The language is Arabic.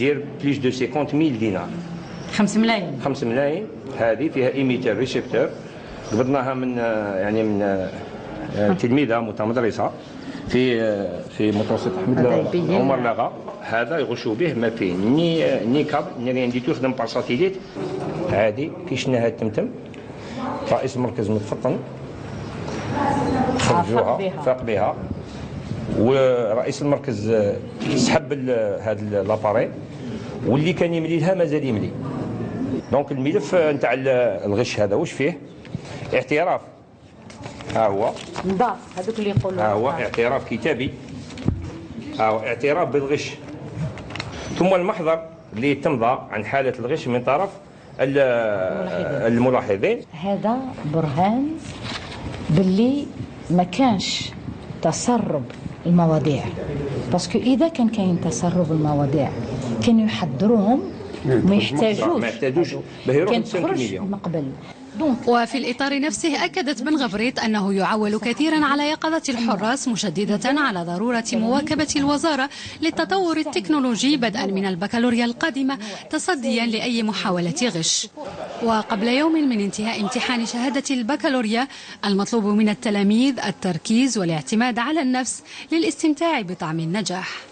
دير بليس دو 50,000 دينار. 5 ملايين. 5 ملايين. هذه فيها ايميتر ريسبتور، قبضناها من يعني من تلميذه متمدرسه في متوسط احمد عمر لاغا. هذا يغشوا به، ما فيه ني كابل ني ريان ديتو، يخدم بار ساتيليت عادي. كي شفنا هاد التمتم رئيس المركز متفطن خرجوها فاق بها، ورئيس المركز سحب هذا لاباري، واللي كان يملي لها مازال يملي. دونك الملف نتاع الغش هذا واش فيه؟ اعتراف، ها هو نضاف هذوك اللي يقولوا، ها هو اعتراف كتابي، ها هو اعتراف بالغش، ثم المحضر اللي تمضى عن حالة الغش من طرف الملاحظين. هذا برهان باللي ما كانش تسرب المواضيع، باسكو اذا كان كاين تسرب المواضيع كانوا يحضروهم ما يحتاجوش كانت تخرج من قبل. وفي الإطار نفسه أكدت بن غبريط أنه يعول كثيرا على يقظة الحراس، مشددة على ضرورة مواكبة الوزارة للتطور التكنولوجي بدءا من البكالوريا القادمة تصديا لأي محاولة غش. وقبل يوم من انتهاء امتحان شهادة البكالوريا المطلوب من التلاميذ التركيز والاعتماد على النفس للاستمتاع بطعم النجاح.